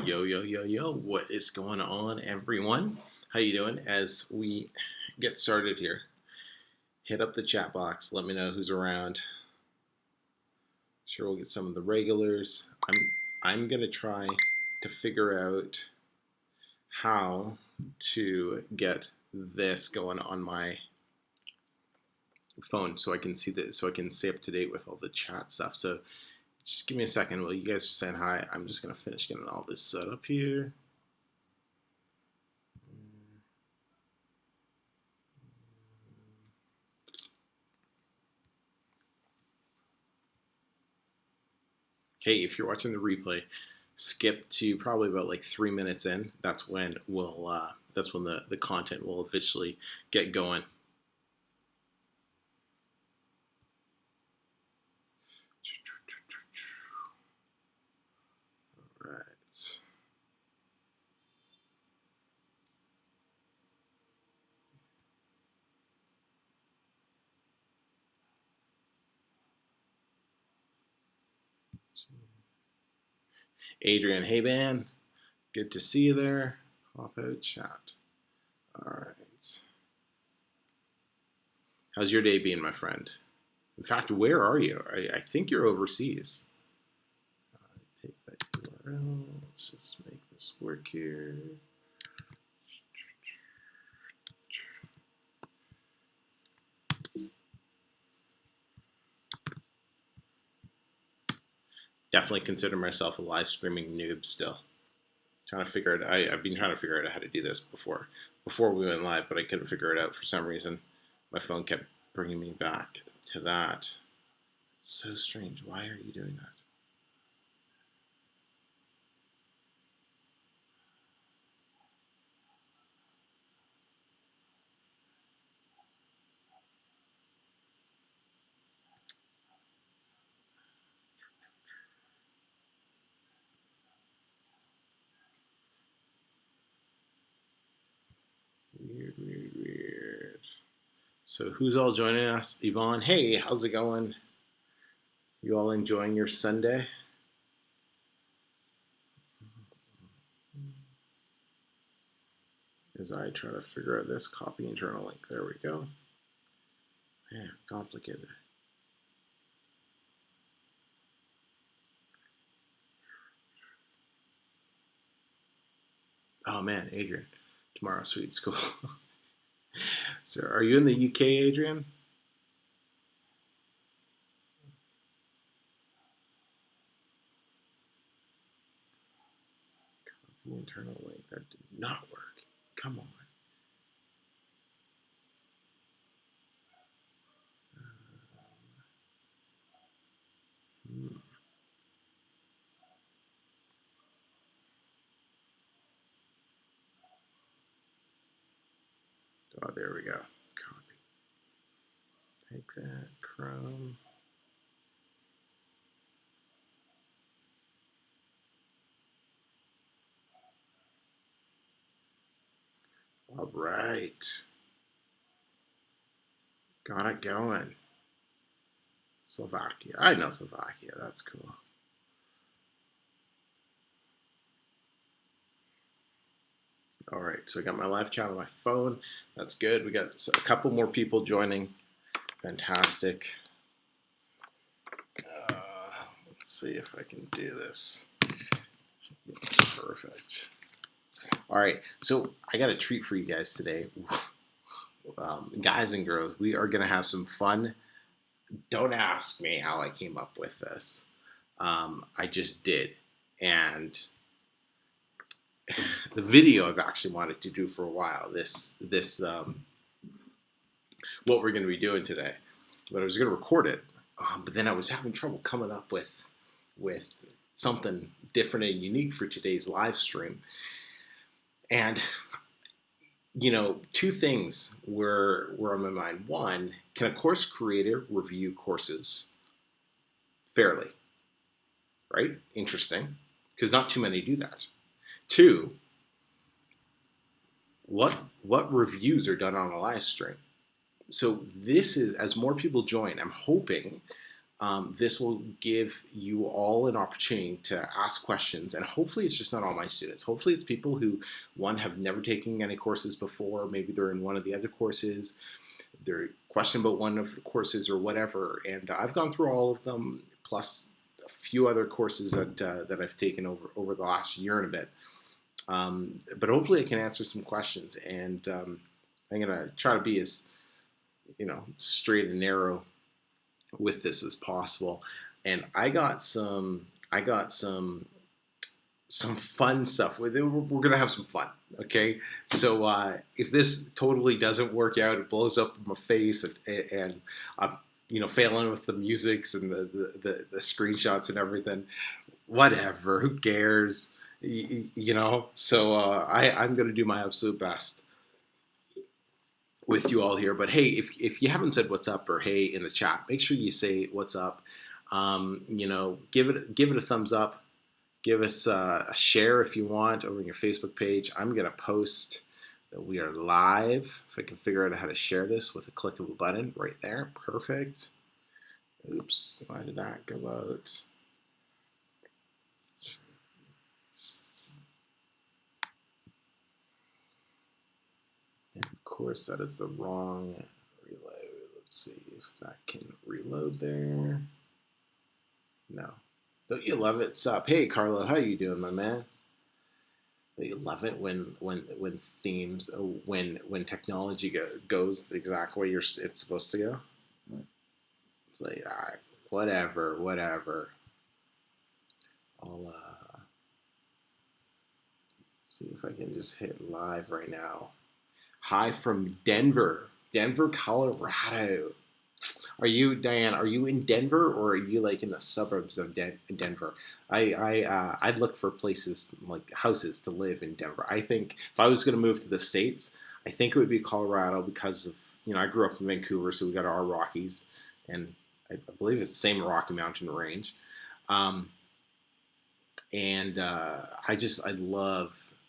Yo, yo, yo, yo, what is going on, everyone? How you doing? As we get started here, hit up the chat box. Let me know who's around. Sure, we'll get some of the regulars. I'm gonna try to figure out how to get this going on my phone so I can see that, so I can stay up to date with all the chat stuff. So just give me a second while you guys are saying hi. I'm just gonna finish getting all this set up here. Hey, if you're watching the replay, skip to probably about like 3 minutes in. That's when the content will officially get going. All right. Adrian, hey man, good to see you there. Hop out chat. All right. How's your day being, my friend? In fact, where are you? I think you're overseas. Take that URL. Let's just make this work here. Definitely consider myself a live streaming noob still. Trying to figure it. I've been trying to figure out how to do this before we went live, but I couldn't figure it out for some reason. My phone kept bringing me back to that. It's so strange. Why are you doing that? Weird, weird, weird. So who's all joining us? Yvonne, hey, how's it going? You all enjoying your Sunday? As I try to figure out this copy internal link. There we go. Man, complicated. Oh man, Adrian, tomorrow sweet school. So are you in the UK, Adrian? Copy internal link. That did not work. Come on. Oh, there we go. Copy. Take that, Chrome. All right. Got it going. Slovakia. I know Slovakia. That's cool. All right. So I got my live chat on my phone. That's good. We got a couple more people joining. Fantastic. Let's see if I can do this. Perfect. All right. So I got a treat for you guys today. Guys and girls, we are going to have some fun. Don't ask me how I came up with this. I just did. And the video I've actually wanted to do for a while. What we're going to be doing today. But I was going to record it. But then I was having trouble coming up with something different and unique for today's live stream. And two things were on my mind. One, can a course creator review courses fairly? Right? Interesting. Because not too many do that. Two, what reviews are done on a live stream? So this is, as more people join, I'm hoping This will give you all an opportunity to ask questions, and hopefully it's just not all my students. Hopefully it's people who, one, have never taken any courses before, maybe they're in one of the other courses, they're questioning about one of the courses or whatever, and I've gone through all of them, plus a few other courses that I've taken over the last year and a bit. But hopefully I can answer some questions, and I'm going to try to be as, straight and narrow with this as possible. And I got some fun stuff. We're gonna have some fun, okay? So if this totally doesn't work out, it blows up in my face, and I'm failing with the musics and the screenshots and everything. Whatever, who cares? So I'm gonna do my absolute best with you all here. But hey, if you haven't said what's up or hey in the chat, make sure you say what's up. Give it a thumbs up. Give us a share if you want over on your Facebook page. I'm gonna post that we are live. If I can figure out how to share this with a click of a button right there. Perfect. Oops, why did that go out? And of course, that is the wrong reload. Let's see if that can reload there. No. Don't you love it? What's up? Hey, Carlo, how you doing, my man? Don't you love it when themes, when technology goes exactly where it's supposed to go? It's like, all right, whatever. I'll see if I can just hit live right now. Hi from Denver, Colorado. Are you, Diane? Are you in Denver, or are you like in the suburbs of Denver? I'd look for places like houses to live in Denver. I think if I was going to move to the States, I think it would be Colorado because of I grew up in Vancouver, so we got our Rockies, and I believe it's the same Rocky Mountain range. I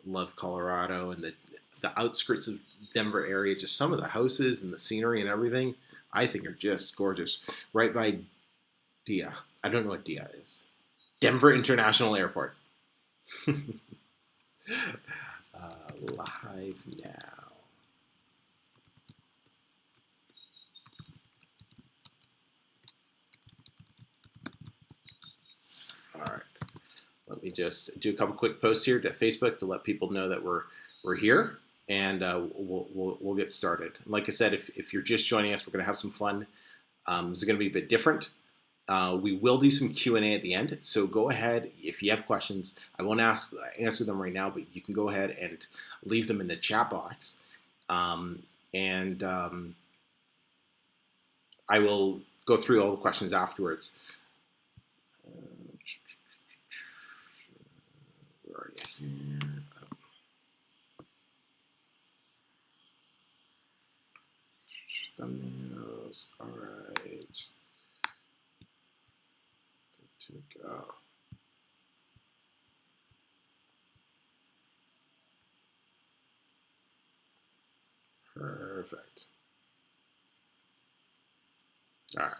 love Colorado and the outskirts of Denver area. Just some of the houses and the scenery and everything, I think are just gorgeous. Right by DIA. I don't know what DIA is. Denver International Airport. Live now. All right. Let me just do a couple quick posts here to Facebook to let people know that we're here, and we'll get started. Like I said, if you're just joining us, we're going to have some fun. This is going to be a bit different. We will do some Q&A at the end, so go ahead if you have questions. I won't answer them right now, but you can go ahead and leave them in the chat box, and I will go through all the questions afterwards. Where are you here? Thumbnails. All right. Good to go. Perfect. All right.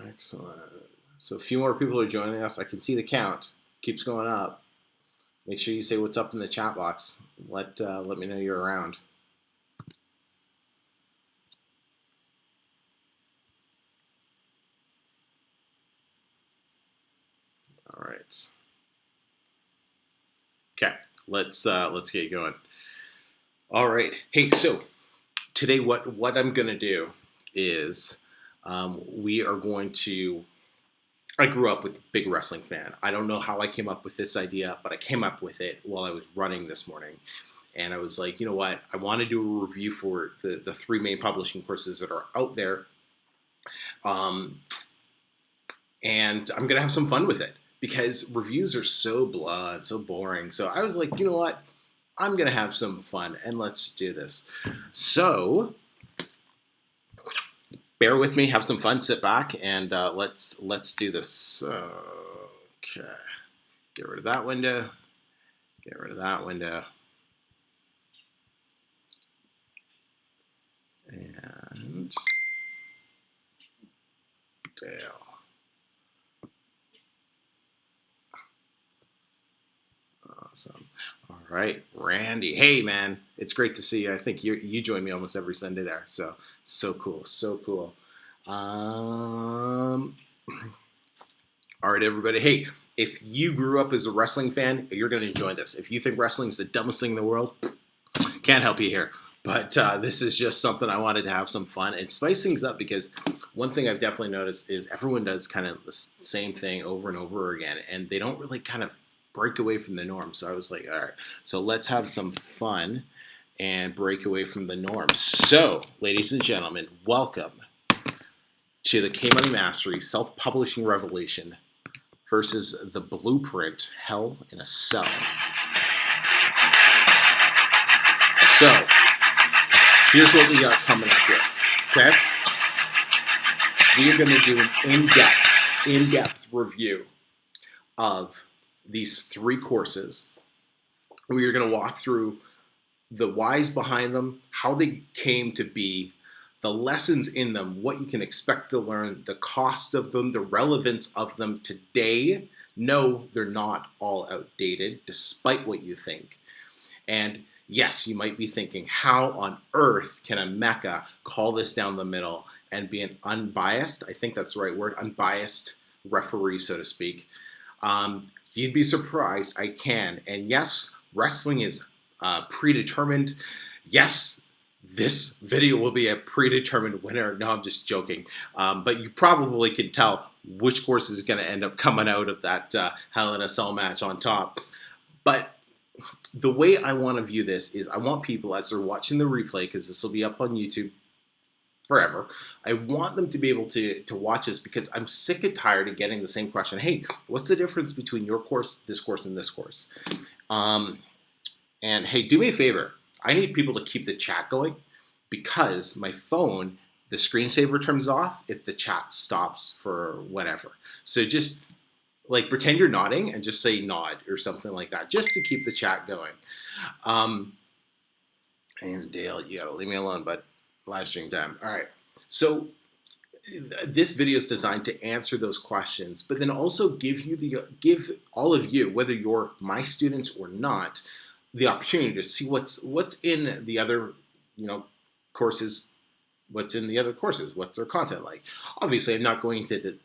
Excellent. So a few more people are joining us. I can see the count keeps going up. Make sure you say what's up in the chat box. Let me know you're around. All right. Okay, let's get going. All right. Hey, so today what I'm gonna do is we are going to. I grew up with a big wrestling fan. I don't know how I came up with this idea, but I came up with it while I was running this morning. And I was like, you know what? I want to do a review for the three main publishing courses that are out there. And I'm going to have some fun with it because reviews are so blah, so boring. So I was like, you know what? I'm going to have some fun and let's do this. So bear with me, have some fun, sit back, and let's do this. Okay, get rid of that window. Get rid of that window. and Dale. Awesome. All right, Randy. Hey, man, it's great to see you. I think you join me almost every Sunday there. So cool, so cool. All right, everybody. Hey, if you grew up as a wrestling fan, you're going to enjoy this. If you think wrestling is the dumbest thing in the world, can't help you here. But this is just something I wanted to have some fun and spice things up, because one thing I've definitely noticed is everyone does kind of the same thing over and over again, and they don't really kind of break away from the norm. So I was like, all right, so let's have some fun and break away from the norm. So, ladies and gentlemen, welcome to the K-Money Mastery Self-Publishing Revolution versus the Blueprint Hell in a Cell. So, here's what we got coming up here, okay? We are going to do an in-depth review of these 3 courses. We are going to walk through the whys behind them, how they came to be, the lessons in them, what you can expect to learn, the cost of them, the relevance of them today. No, they're not all outdated, despite what you think. And yes, you might be thinking, how on earth can a mecha call this down the middle and be an unbiased, I think that's the right word, unbiased referee, so to speak. You'd be surprised, I can. And yes, wrestling is predetermined. Yes, this video will be a predetermined winner. No, I'm just joking. But you probably can tell which course is going to end up coming out of that Hell in a Cell match on top. But the way I want to view this is I want people, as they're watching the replay, because this will be up on YouTube forever, I want them to be able to watch this, because I'm sick and tired of getting the same question. Hey, what's the difference between your course, and this course? And hey, do me a favor. I need people to keep the chat going, because my phone, the screensaver turns off if the chat stops for whatever. So just like pretend you're nodding and just say nod or something like that, just to keep the chat going. And Dale, you gotta leave me alone, but live stream time. All right. So this video is designed to answer those questions, but then also give all of you, whether you're my students or not, the opportunity to see what's in the other, courses. What's in the other courses? What's their content like? Obviously, I'm not going to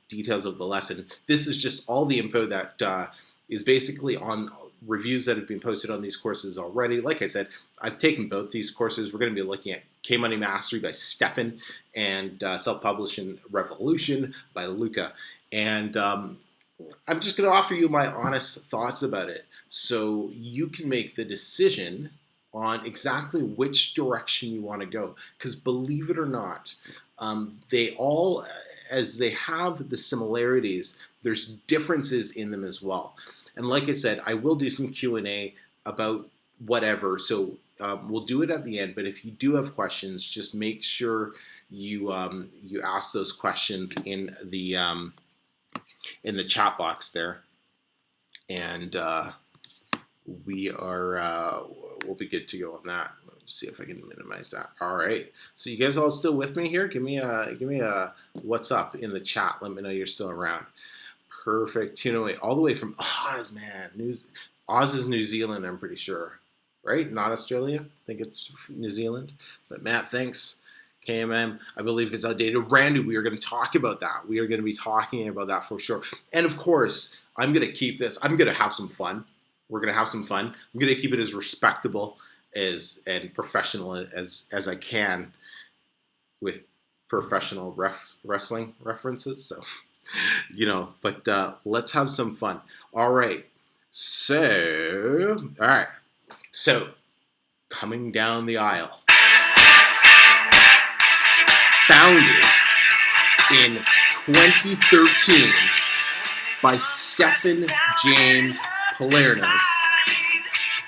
details of the lesson. This is just all the info that is basically on reviews that have been posted on these courses already. Like I said, I've taken both these courses. We're going to be looking at K-Money Mastery by Stefan and Self-Publishing Revolution by Luca. And I'm just going to offer you my honest thoughts about it, so you can make the decision on exactly which direction you want to go. Because believe it or not, they all, as they have the similarities, there's differences in them as well. And like I said, I will do some Q&A about whatever, so we'll do it at the end. But if you do have questions, just make sure you ask those questions in the chat box there, and we'll be good to go on that. Let's see if I can minimize that. All right. So you guys all still with me here? Give me a what's up in the chat. Let me know you're still around. Perfect. All the way from Oz, man. Oz is New Zealand, I'm pretty sure. Right? Not Australia. I think it's New Zealand. But Matt, thanks. KMM, I believe it's outdated. Randy, we are going to talk about that. We are going to be talking about that for sure. And of course, I'm going to keep this. I'm going to have some fun. We're going to have some fun. I'm going to keep it as respectable and professional as I can with professional wrestling references. So, but let's have some fun. All right. So, coming down the aisle. Founded in 2013 by Stephen James Palernos.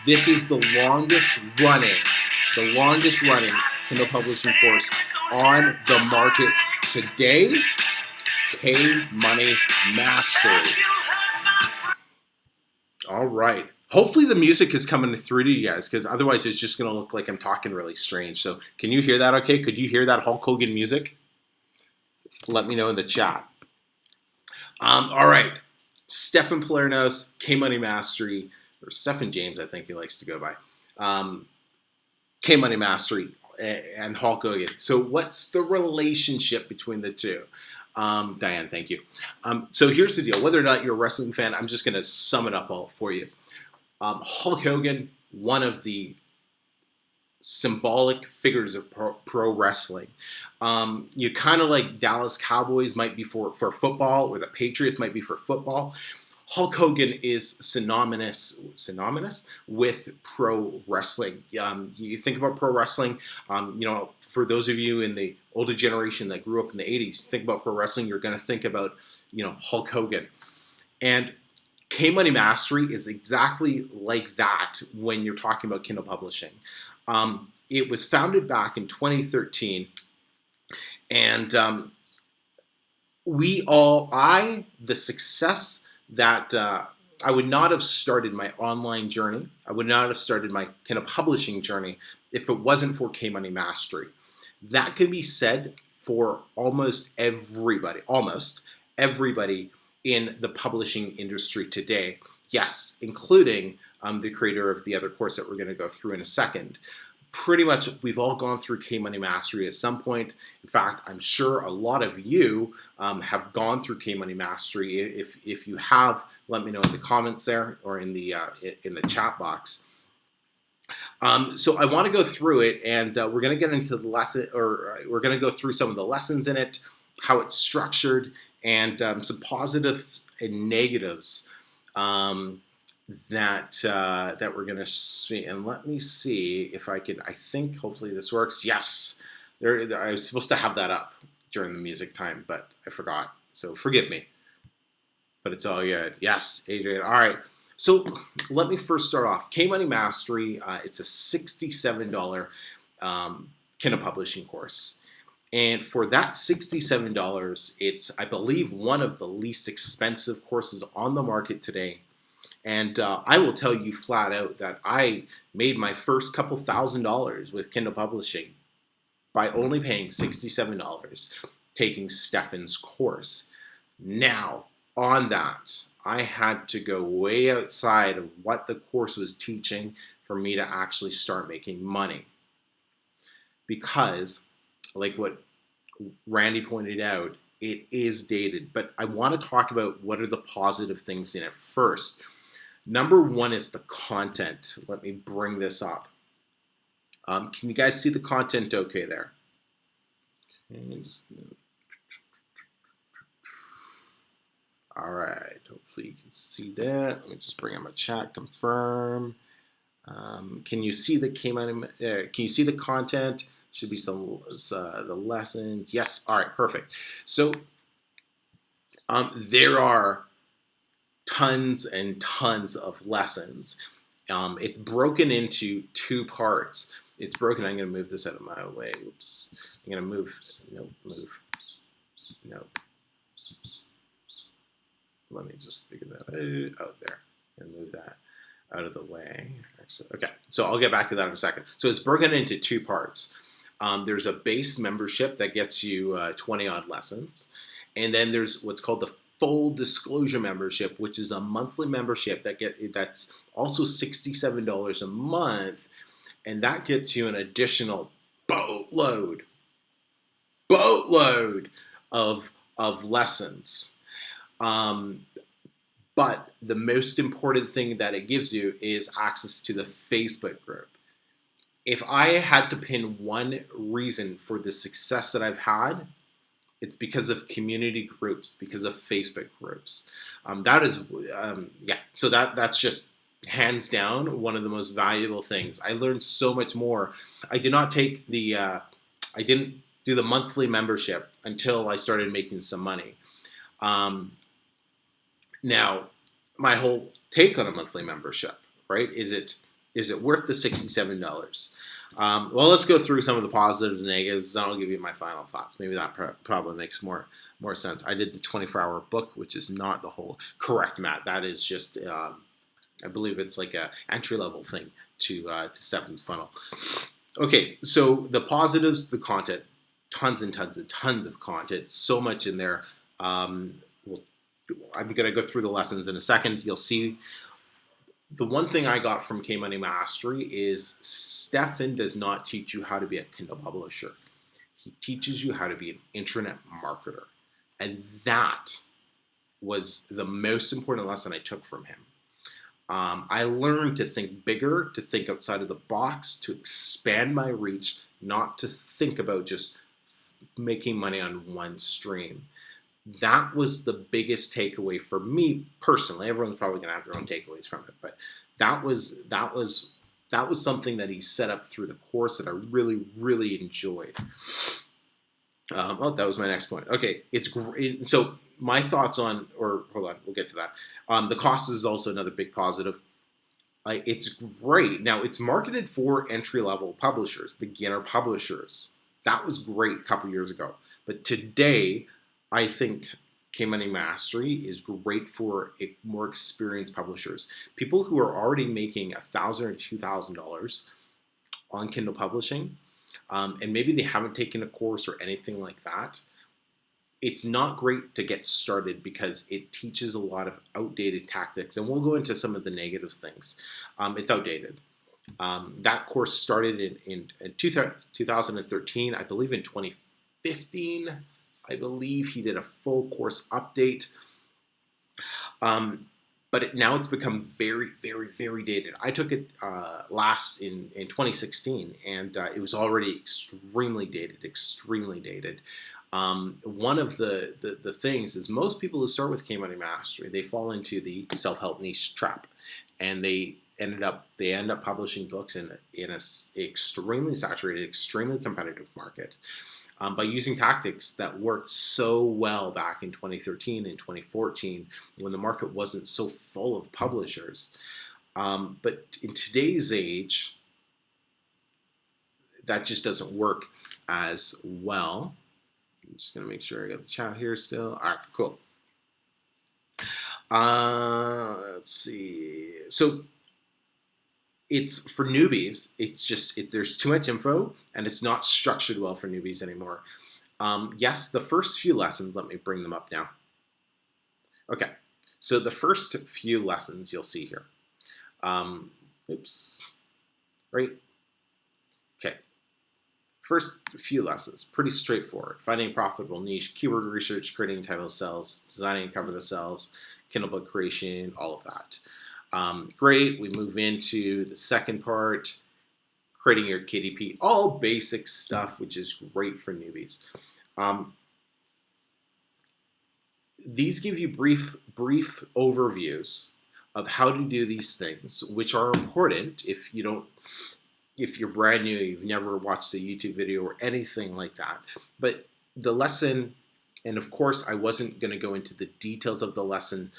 This is the longest running Kindle publishing course on the market today. K-Money Mastery. All right. Hopefully the music is coming through to you guys, because otherwise it's just going to look like I'm talking really strange. So can you hear that okay? Could you hear that Hulk Hogan music? Let me know in the chat. All right. Stefan Palernos, K-Money Mastery, or Stefan James, I think he likes to go by. K-Money Mastery and Hulk Hogan. So what's the relationship between the two? Diane, thank you. So here's the deal. Whether or not you're a wrestling fan, I'm just going to sum it up all for you. Hulk Hogan, one of the symbolic figures of pro wrestling. You kind of like Dallas Cowboys might be for football, or the Patriots might be for football. Hulk Hogan is synonymous with pro wrestling. You think about pro wrestling, for those of you in the older generation that grew up in the 80s, think about pro wrestling, you're going to think about, Hulk Hogan. And K-Money Mastery is exactly like that when you're talking about Kindle publishing. It was founded back in 2013, and the success that I would not have started my online journey, I would not have started my Kindle publishing journey if it wasn't for K-Money Mastery. That can be said for almost everybody in the publishing industry today. Yes, including the creator of the other course that we're going to go through in a second. Pretty much, we've all gone through K-Money Mastery at some point. In fact, I'm sure a lot of you have gone through K-Money Mastery. If you have, let me know in the comments there or in the chat box. So I want to go through it, and we're going to get into the lesson, or we're going to go through some of the lessons in it, how it's structured, and some positives and negatives that we're going to see. And let me see if I can. I think hopefully this works. Yes, I was supposed to have that up during the music time, but I forgot. So forgive me. But it's all good. Yes, Adrian. All right. So let me first start off. K-Money Mastery. It's a $67 Kindle publishing course. And for that $67, it's, I believe, one of the least expensive courses on the market today. And I will tell you flat out that I made my first couple $1,000s with Kindle publishing by only paying $67, taking Stefan's course. Now, on that, I had to go way outside of what the course was teaching for me to actually start making money. Because, like what Randy pointed out, it is dated. But I want to talk about what are the positive things in it first. Number one is the content. Let me bring this up. Can you guys see the content okay there? All right, hopefully you can see that. Let me just bring up my chat, confirm. Can you see the can you see the content? Should be some the lessons. Yes, all right, perfect. So there are tons and tons of lessons. It's broken into two parts. It's broken. I'm going to move this out of my way. Oops. I'm going to move. Nope. Move. Nope. Let me just figure that out. Oh, there. I'm going to move that out of the way. Actually, okay. So I'll get back to that in a second. So it's broken into two parts. There's a base membership that gets you 20 odd lessons. And then there's what's called the full disclosure membership, which is a monthly membership that's also $67 a month, and that gets you an additional boatload of lessons. But the most important thing that it gives you is access to the Facebook group. If I had to pin one reason for the success that I've had, it's because of community groups, because of Facebook groups. So that's just hands down one of the most valuable things. I learned so much more. I didn't do the monthly membership until I started making some money. Now, my whole take on a monthly membership, right? Is it worth the $67? Well, let's go through some of the positives and negatives, then I'll give you my final thoughts. Maybe that probably makes more sense. I did the 24-hour book, which is not the whole correct, Matt. That is just I believe it's like a entry level thing to Stefan's funnel. Okay, so the positives, the content, tons and tons and tons of content, so much in there. We'll, I'm going to go through the lessons in a second. You'll see the one thing I got from K Money Mastery is Stefan does not teach you how to be a Kindle publisher. He teaches you how to be an internet marketer. And that was the most important lesson I took from him. I learned to think bigger, to think outside of the box, to expand my reach, not to think about just making money on one stream. That was the biggest takeaway for me personally. Everyone's probably going to have their own takeaways from it, but that was something that he set up through the course that I really, really enjoyed. That was my next point. Okay, it's great. So my thoughts on, or hold on, we'll get to that. The cost is also another big positive. It's great. Now, it's marketed for entry-level publishers, beginner publishers. That was great a couple years ago. But today, I think K-Money Mastery is great for more experienced publishers. People who are already making $1,000 or $2,000 on Kindle publishing, and maybe they haven't taken a course or anything like that. It's not great to get started because it teaches a lot of outdated tactics, and we'll go into some of the negative things. It's outdated. That course started in 2013. I believe in 2015, I believe he did a full course update. But now it's become very, very, very dated. I took it last in 2016, and it was already extremely dated, extremely dated. One of the things is most people who start with K-Money Mastery, they fall into the self-help niche trap, and they end up publishing books in an extremely saturated, extremely competitive market. By using tactics that worked so well back in 2013 and 2014 when the market wasn't so full of publishers. But in today's age, that just doesn't work as well. I'm just going to make sure I got the chat here still. All right, cool. Let's see. So it's for newbies. It's just there's too much info, and it's not structured well for newbies anymore. Yes, the first few lessons. Let me bring them up now. Okay, so the first few lessons you'll see here. Oops. Right. Okay. First few lessons, pretty straightforward. Finding a profitable niche, keyword research, creating title cells, designing and cover the cells, Kindle book creation, all of that. Great, we move into the second part, creating your KDP, all basic stuff, which is great for newbies. These give you brief overviews of how to do these things, which are important if you're brand new, you've never watched a YouTube video or anything like that. But the lesson, and of course, I wasn't going to go into the details of the lesson,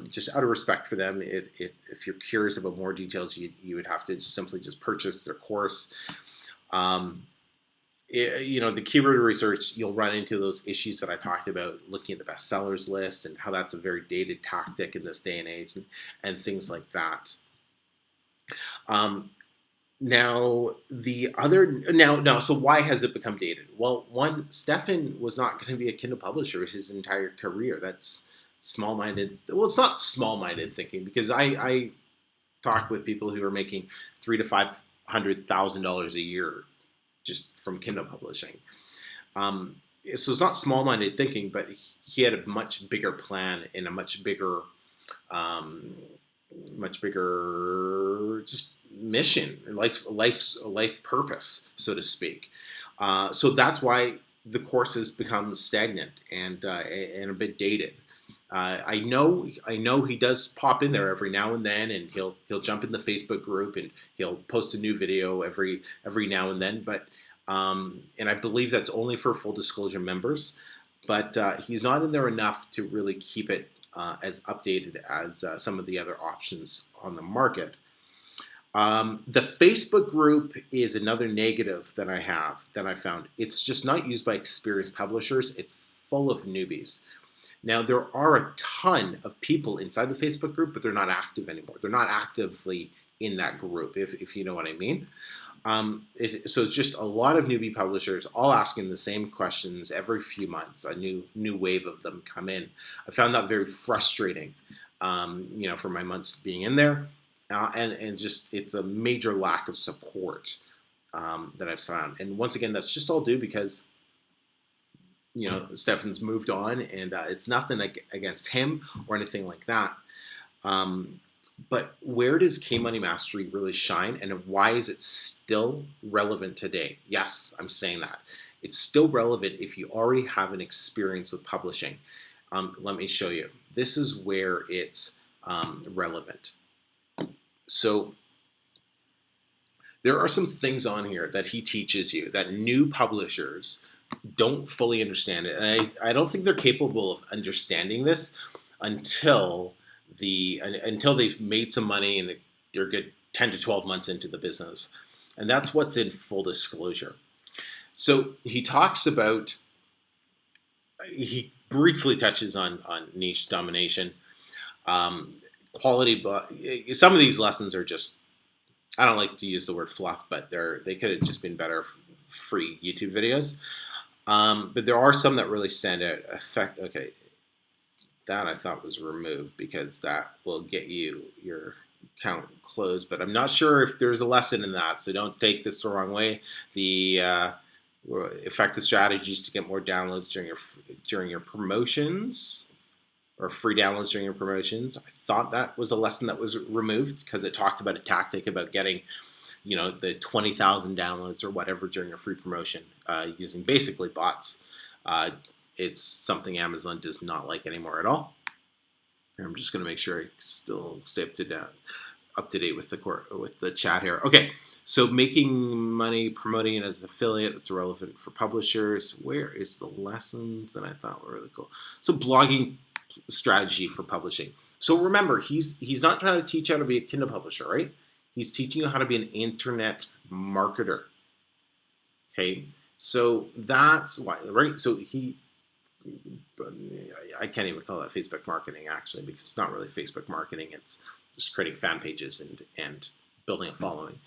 just out of respect for them. If you're curious about more details, you would have to simply just purchase their course. The keyword research, you'll run into those issues that I talked about, looking at the bestsellers list and how that's a very dated tactic in this day and age, and things like that. So why has it become dated? Well, one, Stefan was not going to be a Kindle publisher his entire career. That's small-minded. Well, it's not small-minded thinking, because I talk with people who are making $300,000 to $500,000 a year just from Kindle publishing. So it's not small-minded thinking, but he had a much bigger plan and a much bigger just mission, life purpose, so to speak. So that's why the course has become stagnant and a bit dated. I know he does pop in there every now and then, and he'll jump in the Facebook group and he'll post a new video every now and then. But and I believe that's only for full disclosure members. But he's not in there enough to really keep it as updated as some of the other options on the market. The Facebook group is another negative that I found. It's just not used by experienced publishers. It's full of newbies. Now, there are a ton of people inside the Facebook group, but they're not active anymore. They're not actively in that group, if you know what I mean. So it's just a lot of newbie publishers all asking the same questions every few months. A new wave of them come in. I found that very frustrating, for my months being in there, and just it's a major lack of support that I've found. And once again, that's just all due because Stefan's moved on, and it's nothing against him or anything like that. But where does K-Money Mastery really shine, and why is it still relevant today? Yes, I'm saying that. It's still relevant if you already have an experience with publishing. Let me show you. This is where it's relevant. So there are some things on here that he teaches you that new publishers don't fully understand it. And I don't think they're capable of understanding this until they've made some money and they're good 10 to 12 months into the business. And that's what's in full disclosure. So he talks about, he briefly touches on niche domination, quality, but some of these lessons are just, I don't like to use the word fluff, but they could have just been better free YouTube videos. But there are some that really stand out. Okay, that I thought was removed because that will get you your account closed. But I'm not sure if there's a lesson in that, so don't take this the wrong way. The effective strategies to get more downloads during your promotions, or free downloads during your promotions. I thought that was a lesson that was removed because it talked about a tactic about getting the 20,000 downloads or whatever during your free promotion using basically bots. It's something Amazon does not like anymore at all. And I'm just going to make sure I still stay up to date with the chat here. Okay, so making money promoting it as an affiliate, that's relevant for publishers. Where is the lessons that I thought were really cool? So blogging strategy for publishing. So remember, he's not trying to teach you how to be a Kindle publisher, right? He's teaching you how to be an internet marketer. Okay, so that's why, right? So I can't even call that Facebook marketing actually, because it's not really Facebook marketing. It's just creating fan pages and building a following.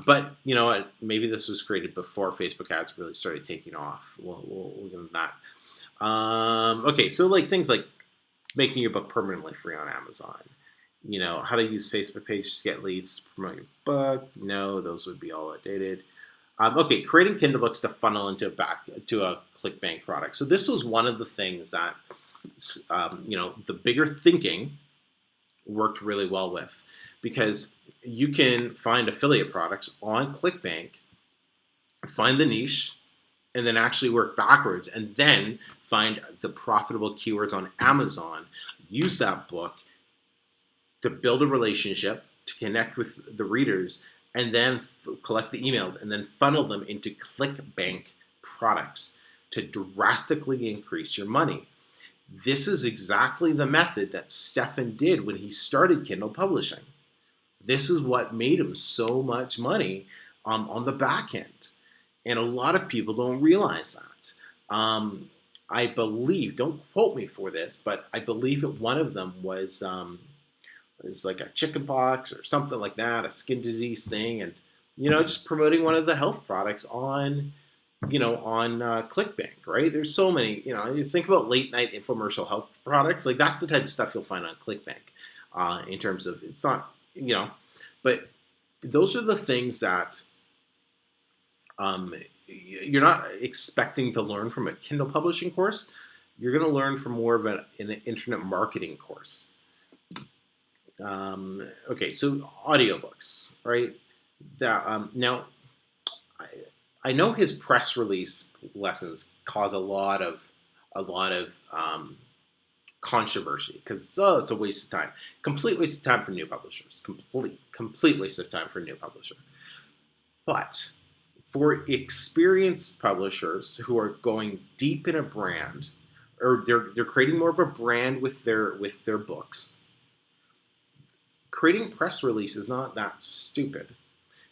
But you know what? Maybe this was created before Facebook ads really started taking off. We'll give them that. Okay, so like things like making your book permanently free on Amazon. How to use Facebook pages to get leads to promote your book. No, those would be all outdated. Okay, creating Kindle books to funnel into a ClickBank product. So this was one of the things that, the bigger thinking worked really well with, because you can find affiliate products on ClickBank, find the niche, and then actually work backwards, and then find the profitable keywords on Amazon, use that book to build a relationship, to connect with the readers, and then collect the emails, and then funnel them into ClickBank products to drastically increase your money. This is exactly the method that Stefan did when he started Kindle publishing. This is what made him so much money on the back end. And a lot of people don't realize that. I believe, don't quote me for this, but I believe that one of them was like a chicken pox or something like that, a skin disease thing, and just promoting one of the health products on ClickBank, right? There's so many, you think about late night infomercial health products, like that's the type of stuff you'll find on ClickBank. In terms of, it's not, but those are the things that you're not expecting to learn from a Kindle publishing course. You're going to learn from more of an internet marketing course. Okay, so audiobooks, right? That now, I know his press release lessons cause a lot of controversy because it's a waste of time, complete waste of time for new publishers, complete waste of time for a new publisher. But for experienced publishers who are going deep in a brand, or they're creating more of a brand with their books, creating press release is not that stupid,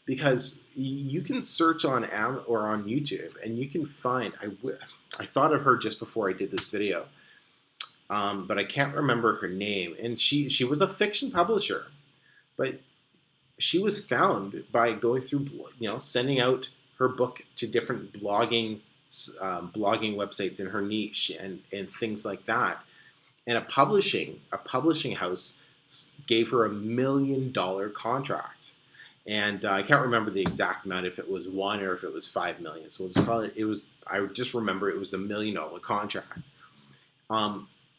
because you can search on or on YouTube and you can find. I thought of her just before I did this video. but I can't remember her name. And she was a fiction publisher, but she was found by going through, sending out her book to different blogging websites in her niche and things like that. And a publishing house gave her $1 million contract. And I can't remember the exact amount, if it was 1 or if it was 5 million. So it was. I just remember it was $1 million contract.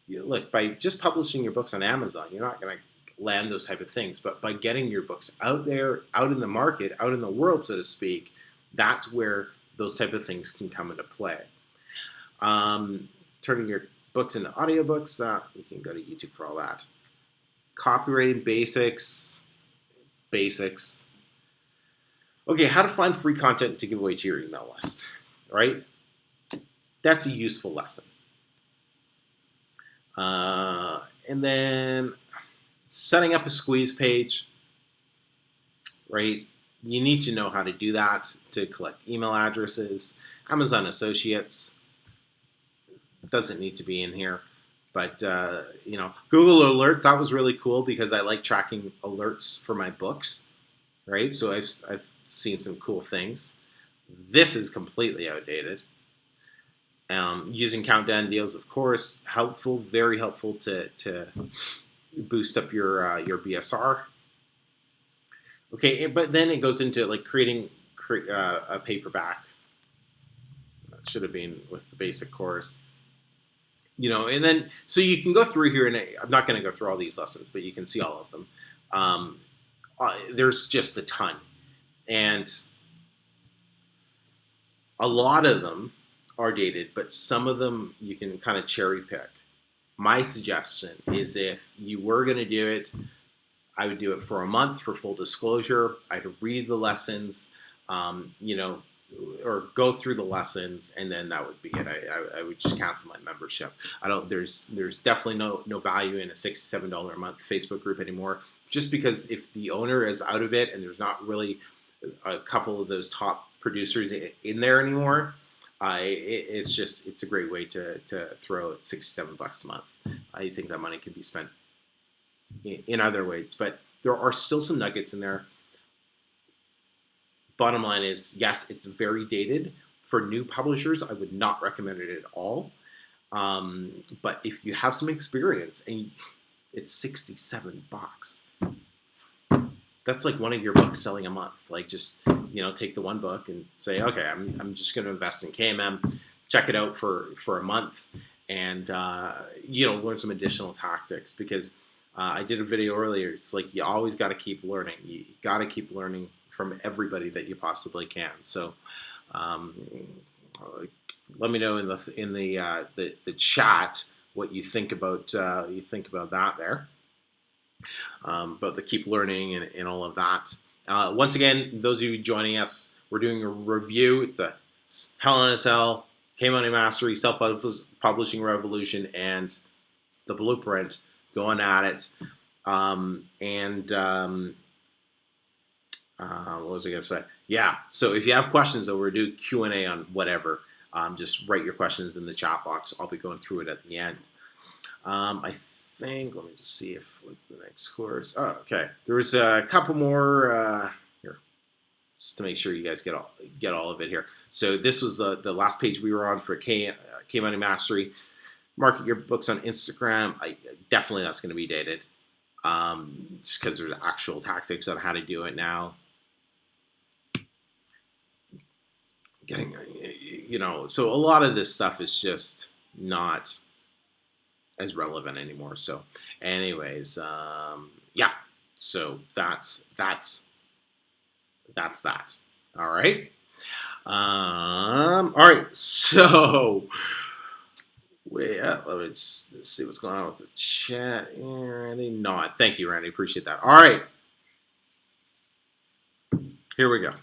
Look, by just publishing your books on Amazon, you're not going to land those type of things. But by getting your books out there, out in the market, out in the world, so to speak, that's where those type of things can come into play. Turning your books into audiobooks, you can go to YouTube for all that. Copywriting basics. Okay, how to find free content to give away to your email list, right? That's a useful lesson. And then setting up a squeeze page, right? You need to know how to do that to collect email addresses. Amazon Associates doesn't need to be in here. But, Google Alerts, that was really cool because I like tracking alerts for my books, right? So I've seen some cool things. This is completely outdated. Using countdown deals, of course, helpful, very helpful to boost up your BSR. Okay, but then it goes into like creating a paperback. That should have been with the basic course. And then, so you can go through here, and I'm not going to go through all these lessons, but you can see all of them. There's just a ton. And a lot of them are dated, but some of them you can kind of cherry pick. My suggestion is if you were going to do it, I would do it for a month for full disclosure. I'd read the lessons, or go through the lessons, and then that would be it. I would just cancel my membership. There's definitely no value in a $67 a month Facebook group anymore, just because if the owner is out of it and there's not really a couple of those top producers in there anymore, it's a great way to throw at $67 a month. I think that money could be spent in other ways, but there are still some nuggets in there. Bottom line is, yes, it's very dated. For new publishers, I would not recommend it at all. But if you have some experience, and it's $67, that's like one of your books selling a month. Like, just take the one book and say, okay, I'm just going to invest in KMM, check it out for a month, and learn some additional tactics. Because I did a video earlier. It's like you always got to keep learning. You got to keep learning from everybody that you possibly can. So let me know in the chat what you think about that there. About the keep learning and all of that. Once again, those of you joining us, we're doing a review at the Hell in a Cell, K-Money Mastery, Self-Publishing Revolution, and the Blueprint. Going at it. What was I going to say? Yeah, so if you have questions, though, we're doing Q&A on whatever. Just write your questions in the chat box. I'll be going through it at the end. I think, let me just see if the next course. Oh, okay. There was a couple more here, just to make sure you guys get all of it here. So this was the last page we were on for K-Money Mastery. Market your books on Instagram. Definitely that's going to be dated, just because there's actual tactics on how to do it now. So a lot of this stuff is just not as relevant anymore. So, anyways, yeah. So that's that. All right. All right. So. Let me just see what's going on with the chat. Randy, no, thank you, Randy. Appreciate that. All right, here we go.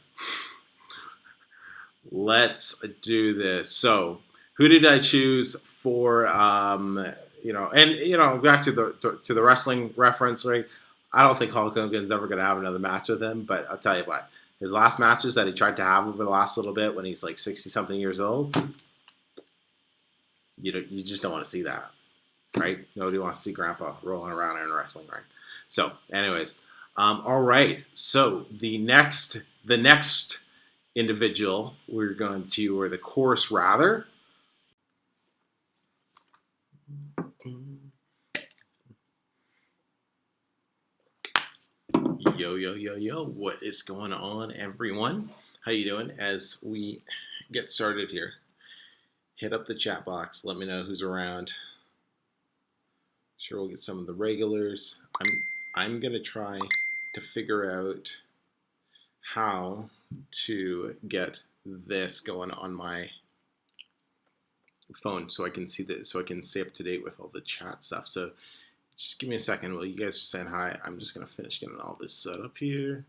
Let's do this. So, who did I choose for? Back to the wrestling reference, right? I don't think Hulk Hogan's ever going to have another match with him, but I'll tell you what. His last matches that he tried to have over the last little bit when he's like 60-something years old. You just don't want to see that. right? Nobody wants to see Grandpa rolling around in a wrestling ring. So, anyways, all right. So the next individual we're going to, or the course rather. Yo, yo, yo, yo. What is going on, everyone? How you doing? As we get started here, hit up the chat box. Let me know who's around. Sure, we'll get some of the regulars. I'm gonna try to figure out how to get this going on my phone so I can see this, so I can stay up to date with all the chat stuff. So just give me a second while you guys are saying hi. I'm just gonna finish getting all this set up here.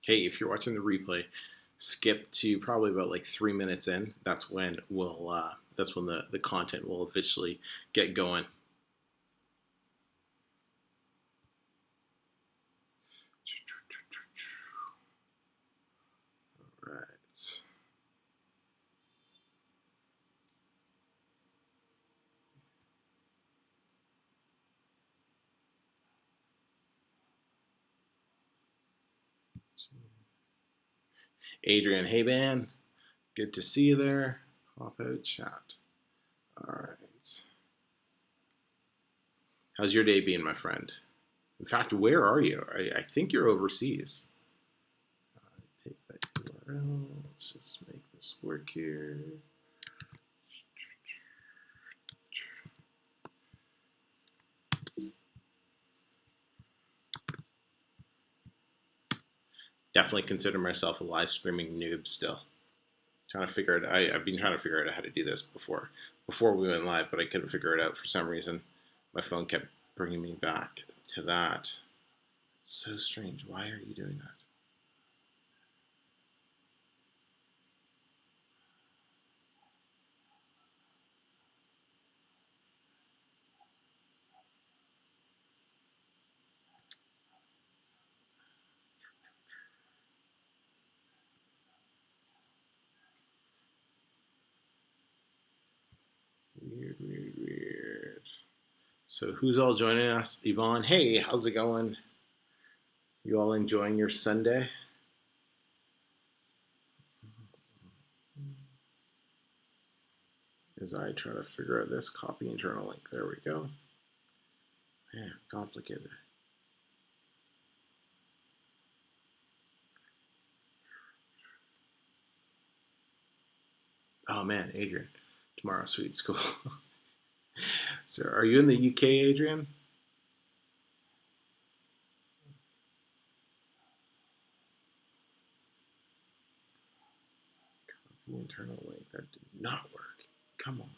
Hey, if you're watching the replay, skip to probably about like 3 minutes in. That's when the content will officially get going. All right. Adrian, hey man, good to see you there. Hop out chat. All right. How's your day being, my friend? In fact, where are you? I think you're overseas. Take that URL. Let's just make this work here. Definitely consider myself a live streaming noob still. Trying to figure it. I've been trying to figure out how to do this before we went live, but I couldn't figure it out for some reason. My phone kept bringing me back to that. It's so strange. Why are you doing that? Weird, weird, weird. So who's all joining us? Yvonne, hey, how's it going? You all enjoying your Sunday? As I try to figure out this copy internal link. There we go. Man, complicated. Oh man, Adrian, tomorrow sweet school. So are you in the UK, Adrian? Copy internal link. That did not work. Come on.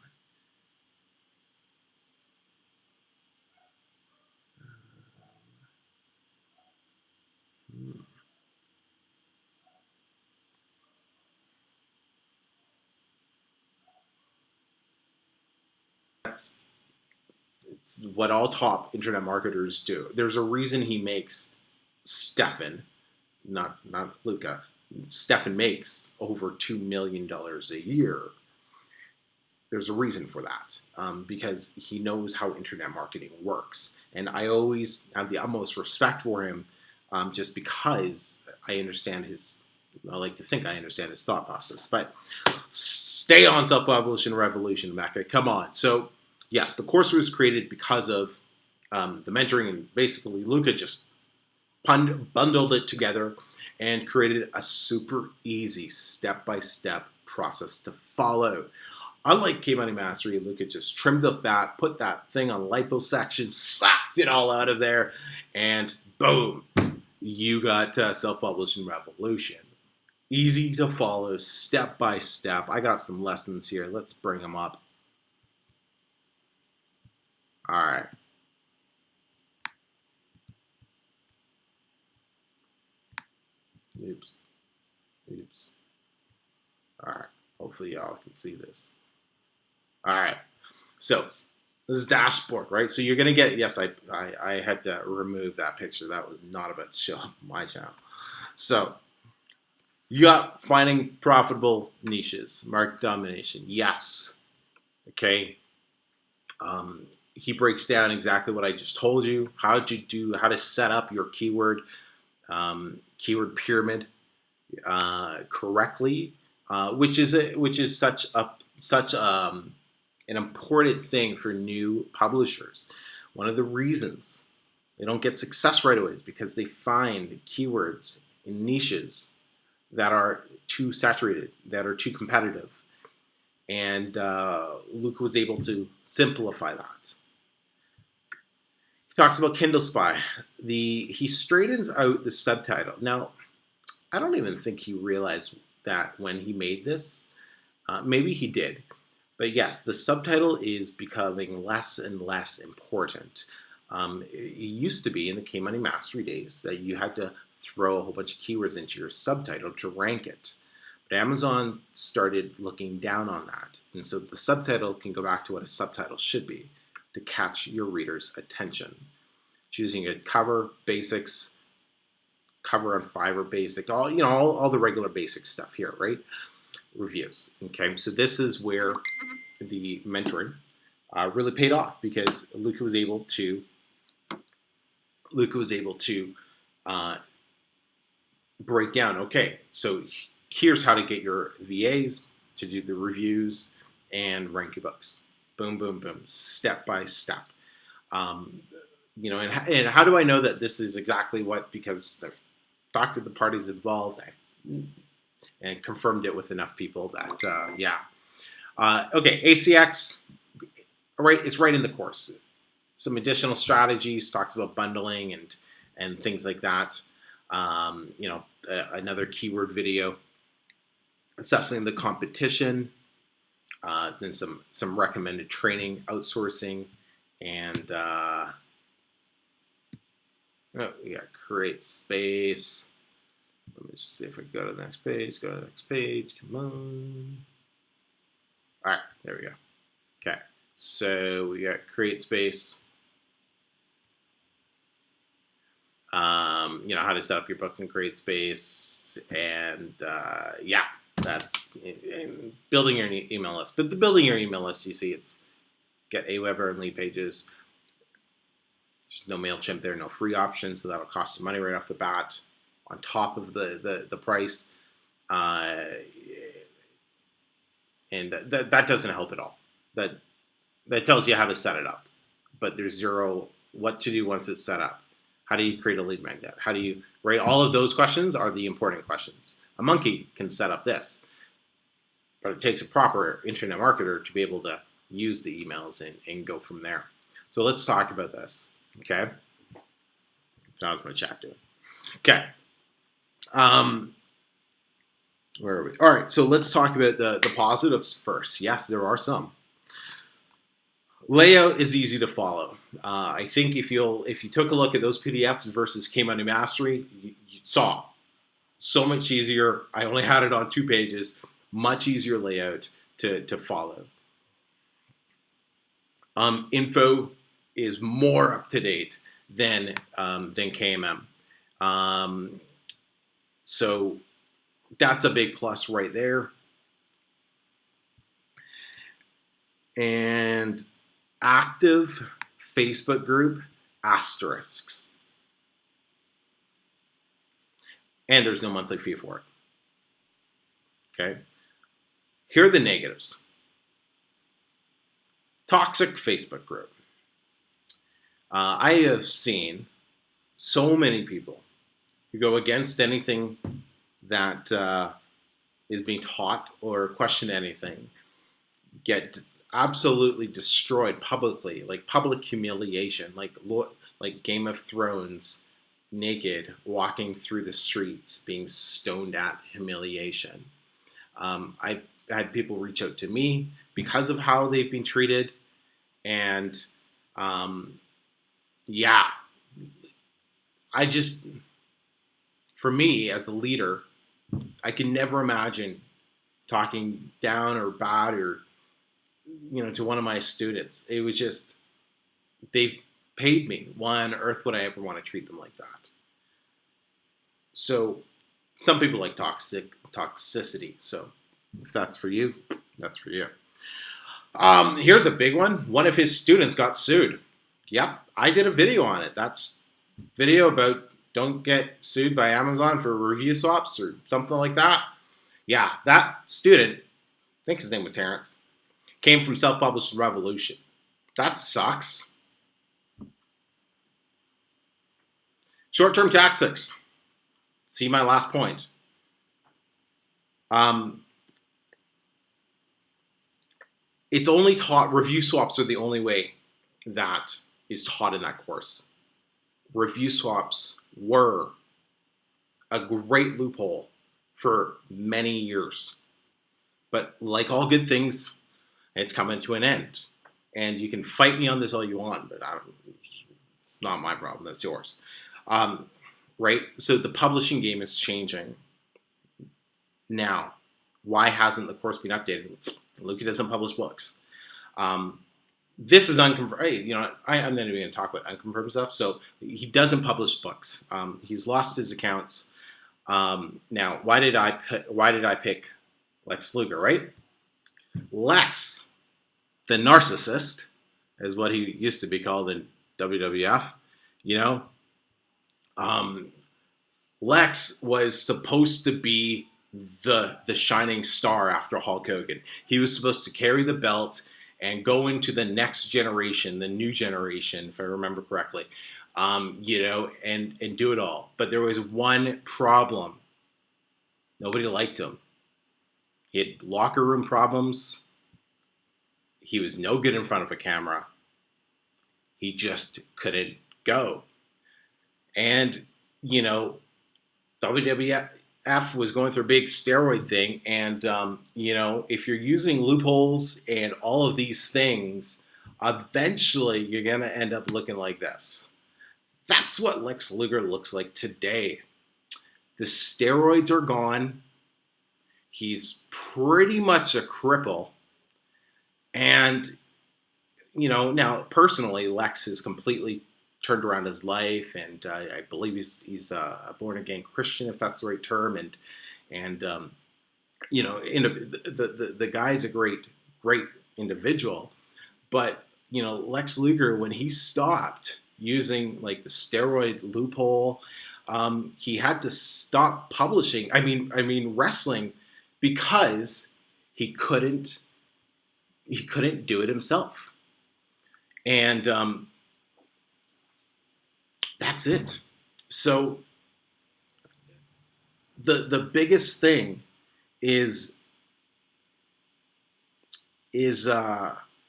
Hmm. That's it's what all top internet marketers do. There's a reason he makes Stefan, not Luca. Stefan makes over $2 million a year. There's a reason for that, because he knows how internet marketing works, and I always have the utmost respect for him, just because I understand his. I like to think I understand his thought process, but stay on self-publishing revolution, Mecca. Come on. So yes, the course was created because of the mentoring, and basically Luca just bundled it together and created a super easy step-by-step process to follow. Unlike K-Money Mastery, Luca just trimmed the fat, put that thing on liposuction, sucked it all out of there, and boom, you got self-publishing revolution. Easy to follow, step by step. I got some lessons here. Let's bring them up. All right. Oops. Oops. All right. Hopefully y'all can see this. All right. So This is dashboard, right? So you're gonna get, yes, I had to remove that picture. That was not about to show up on my channel. So you got finding profitable niches, market domination. Yes. Okay. He breaks down exactly what I just told you, how to set up your keyword pyramid correctly, which is such an important thing for new publishers. One of the reasons they don't get success right away is because they find keywords in niches that are too saturated, that are too competitive. And Luke was able to simplify that. He talks about Kindle Spy. He straightens out the subtitle. Now, I don't even think he realized that when he made this. Maybe he did. But yes, the subtitle is becoming less and less important. It used to be in the K-Money Mastery days that you had to throw a whole bunch of keywords into your subtitle to rank it. But Amazon started looking down on that. And so the subtitle can go back to what a subtitle should be, to catch your reader's attention. Choosing a cover, basics, cover on Fiverr basic, all the regular basic stuff here, right? Reviews. Okay, so this is where the mentoring really paid off, because Luca was able to break down. Okay, so here's how to get your VAs to do the reviews and rank your books. Boom, boom, boom, step by step. And how do I know that this is exactly what? Because I've talked to the parties involved and confirmed it with enough people that, yeah. Okay, ACX, right? It's right in the course. Some additional strategies, talks about bundling and things like that. Another keyword video, assessing the competition, then some recommended training, outsourcing, and we got create space. Let me just see if I can go to the next page. Go to the next page. Come on. All right, there we go. Okay, so we got create space. How to set up your book in create space, and yeah, that's building your email list. But the building your email list, you see, it's get Aweber and lead pages. There's no MailChimp there, no free option, so that'll cost you money right off the bat on top of the price. And that doesn't help at all. That tells you how to set it up, but there's zero what to do once it's set up. How do you create a lead magnet? How do you, right? All of those questions are the important questions. A monkey can set up this, but it takes a proper internet marketer to be able to use the emails and go from there. So let's talk about this, okay? So how's my chat doing? Okay. Where are we? All right, so let's talk about the positives first. Yes, there are some. Layout is easy to follow. I think if you took a look at those PDFs versus K-Money Mastery, you saw so much easier. I only had it on 2 pages. Much easier layout to follow. Info is more up to date than KMM. So that's a big plus right there. And active Facebook group, asterisks. And there's no monthly fee for it. Okay. Here are the negatives. Toxic Facebook group. I have seen so many people who go against anything that is being taught or question anything, get absolutely destroyed publicly, like public humiliation, like Game of Thrones, naked, walking through the streets, being stoned at, humiliation. I've had people reach out to me because of how they've been treated, and yeah, for me as a leader, I can never imagine talking down or bad or to one of my students. It was just, they paid me. Why on earth would I ever want to treat them like that? So some people like toxicity. So if that's for you, that's for you. Here's a big one. One of his students got sued. Yep, I did a video on it. That's video about don't get sued by Amazon for review swaps or something like that. Yeah, that student, I think his name was Terrence, came from Self-Published Revolution. That sucks. Short-term tactics. See my last point. It's only taught, review swaps are the only way that is taught in that course. Review swaps were a great loophole for many years. But like all good things, it's coming to an end. And you can fight me on this all you want, but it's not my problem, that's yours. Right? So the publishing game is changing. Now, why hasn't the course been updated? Luca doesn't publish books. This is unconfirmed. I'm not even going to talk about unconfirmed stuff. So he doesn't publish books. He's lost his accounts. Now, why did I pick Lex Luger? Right? Lex, the narcissist, is what he used to be called in WWF. Lex was supposed to be the shining star after Hulk Hogan. He was supposed to carry the belt and go into the next generation, the new generation, if I remember correctly, and do it all. But there was one problem. Nobody liked him. He had locker room problems. He was no good in front of a camera. He just couldn't go. And, WWF was going through a big steroid thing. And, if you're using loopholes and all of these things, eventually you're going to end up looking like this. That's what Lex Luger looks like today. The steroids are gone. He's pretty much a cripple. And, now personally, Lex has completely turned around his life, and I believe he's a born-again Christian, if that's the right term, and the guy's a great individual, but Lex Luger, when he stopped using like the steroid loophole, he had to stop publishing. I mean wrestling, because he couldn't do it himself, and that's it. So the biggest thing is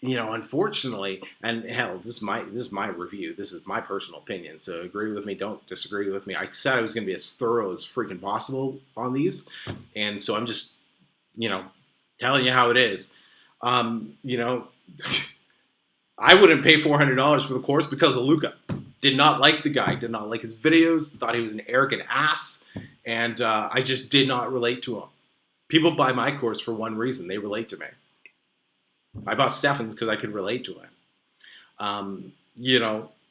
unfortunately, and hell, this is my review. This is my personal opinion. So agree with me, don't disagree with me. I said I was going to be as thorough as freaking possible on these, and so I'm just telling you how it is. I wouldn't pay $400 for the course because of Luca. Did not like the guy, did not like his videos, thought he was an arrogant ass, and I just did not relate to him. People buy my course for one reason: they relate to me. I bought Stefan's because I could relate to him.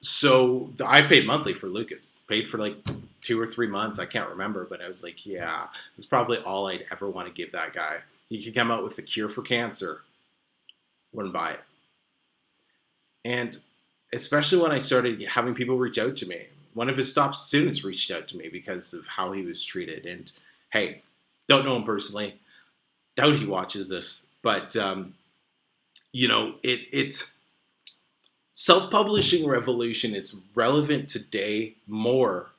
So I paid monthly for Lucas. Paid for like 2 or 3 months, I can't remember, but I was like, yeah, that's probably all I'd ever want to give that guy. He could come out with the cure for cancer. Wouldn't buy it. And especially when I started having people reach out to me. One of his top students reached out to me because of how he was treated. And hey, don't know him personally. Doubt he watches this. But, it's self-publishing revolution is relevant today more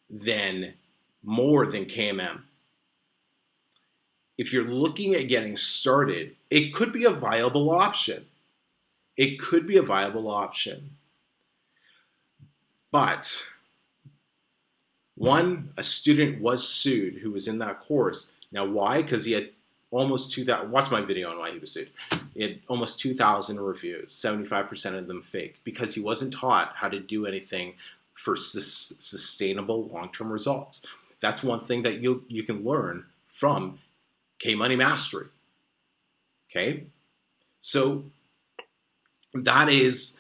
than KMM. If you're looking at getting started, it could be a viable option. It could be a viable option. But a student was sued who was in that course. Now, why? Because he had almost 2,000. Watch my video on why he was sued. He had almost 2,000 reviews, 75% of them fake, because he wasn't taught how to do anything for sustainable long-term results. That's one thing that you can learn from K-Money Mastery. Okay? So that is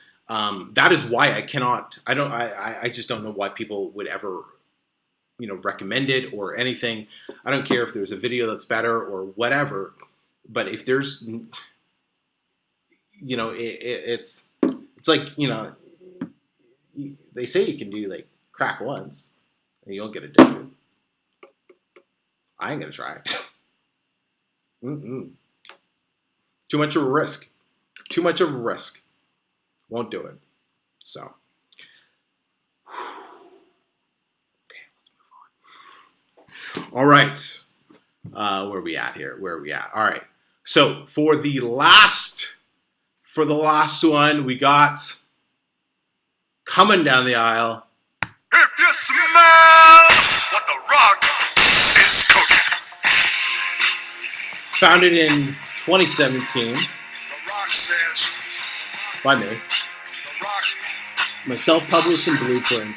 why I cannot. I just don't know why people would ever recommend it or anything. I don't care if there's a video that's better or whatever, but if there's it's like they say you can do like crack once and you don't get addicted. I ain't gonna try it. Mm-mm. Too much of a risk. Too much of a risk. Won't do it. So, okay, let's move on. All right. Where are we at here? Where are we at? All right. So for the last one, we got coming down the aisle. If you smell what the Rock is cooking. Founded in 2017. The Rock says. By me. The Rock. My self-published and Blueprint.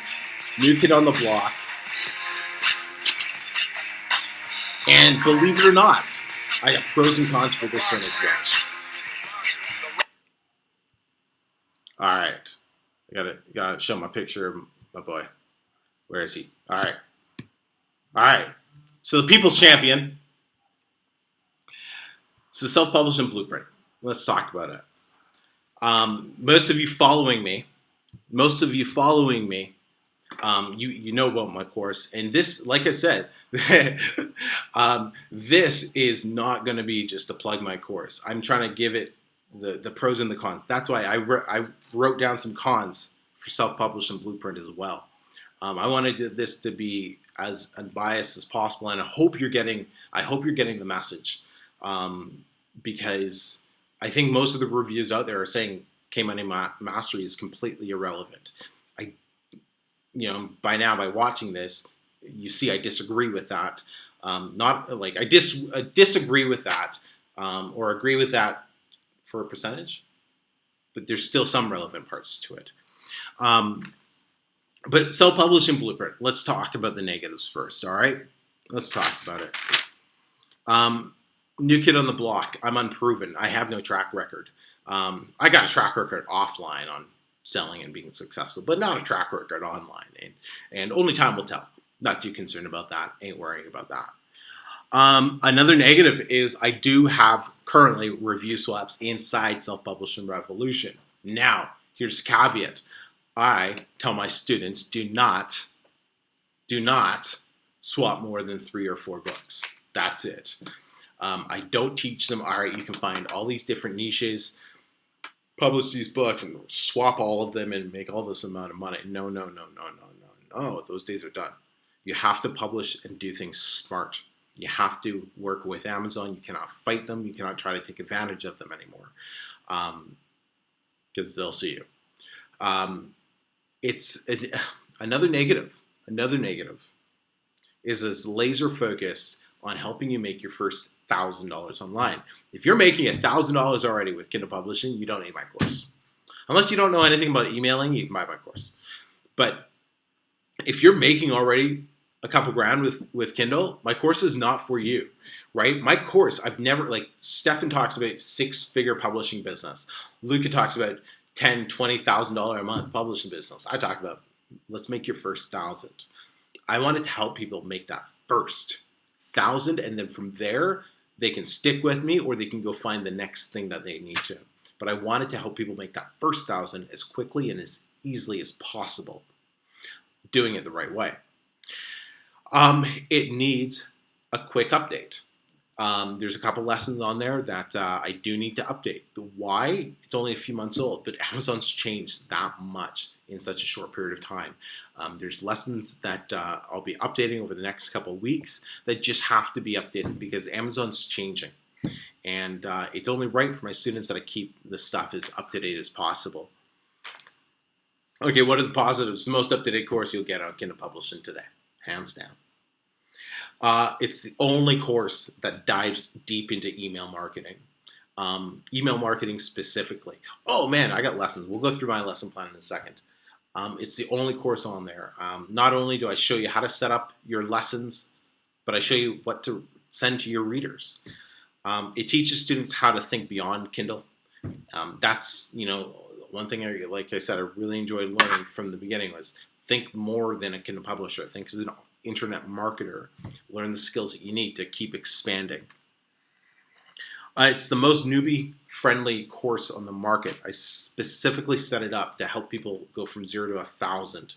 New Kid on the Block. And believe it or not, I got pros and cons for this one as well. All right. I gotta show my picture of my boy. Where is he? All right. So the People's Champion. So self-published and Blueprint. Let's talk about it. Most of you following me, you know about my course. And this, like I said, this is not going to be just to plug my course. I'm trying to give it the pros and the cons. That's why I wrote down some cons for self-published and Blueprint as well. I wanted this to be as unbiased as possible, and I hope you're getting the message, because I think most of the reviews out there are saying K-Money Mastery is completely irrelevant. By now, by watching this, you see I disagree with that. Not like I disagree with that, or agree with that for a percentage, but there's still some relevant parts to it. But self-publishing Blueprint, let's talk about the negatives first, all right? Let's talk about it. New Kid on the Block, I'm unproven. I have no track record. I got a track record offline on selling and being successful, but not a track record online. And only time will tell. Not too concerned about that. Ain't worrying about that. Another negative is I do have currently review swaps inside Self-Publishing Revolution. Now, here's a caveat. I tell my students, do not swap more than 3 or 4 books. That's it. I don't teach them, all right, you can find all these different niches, publish these books, and swap all of them and make all this amount of money. No. Those days are done. You have to publish and do things smart. You have to work with Amazon. You cannot fight them. You cannot try to take advantage of them anymore, because they'll see you. Another negative is this laser focus on helping you make your first $1,000 online. If you're making $1,000 already with Kindle publishing, you don't need my course. Unless you don't know anything about emailing, you can buy my course. But if you're making already a couple grand with Kindle, my course is not for you, right? My course, I've never, like, Stefan talks about 6-figure publishing business. Luca talks about $10,000, $20,000 a month publishing business. I talk about, let's make your first 1,000. I wanted to help people make that first 1,000, and then from there, they can stick with me or they can go find the next thing that they need to. But I wanted to help people make that first 1,000 as quickly and as easily as possible, doing it the right way. It needs a quick update. There's a couple lessons on there that I do need to update. Why? It's only a few months old, but Amazon's changed that much in such a short period of time. There's lessons that I'll be updating over the next couple of weeks that just have to be updated because Amazon's changing. And it's only right for my students that I keep this stuff as up to date as possible. Okay, what are the positives? The most up-to-date course you'll get on Kindle Publishing today, hands down. It's the only course that dives deep into email marketing. Email marketing specifically. Oh man, I got lessons. We'll go through my lesson plan in a second. It's the only course on there. Not only do I show you how to set up your lessons, but I show you what to send to your readers. It teaches students how to think beyond Kindle. That's, one thing, like I said, I really enjoyed learning from the beginning was think more than a Kindle publisher. Think as an internet marketer. Learn the skills that you need to keep expanding. It's the most newbie-friendly course on the market. I specifically set it up to help people go from 0 to 1,000,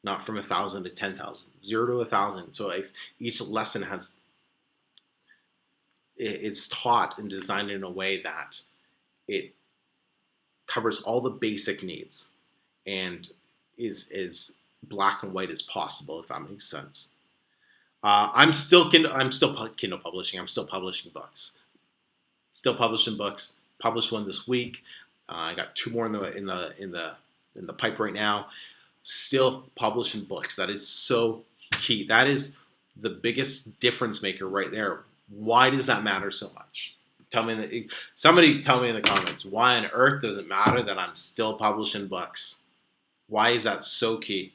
not from 1,000 to 10,000. 0 to 1,000. So if each lesson it's taught and designed in a way that it covers all the basic needs and is as black and white as possible, if that makes sense. I'm still Kindle publishing. I'm still publishing books. Still publishing books. Published one this week. I got 2 more in the pipe right now. Still publishing books. That is so key. That is the biggest difference maker right there. Why does that matter so much? Somebody tell me in the comments, why on earth does it matter that I'm still publishing books? Why is that so key?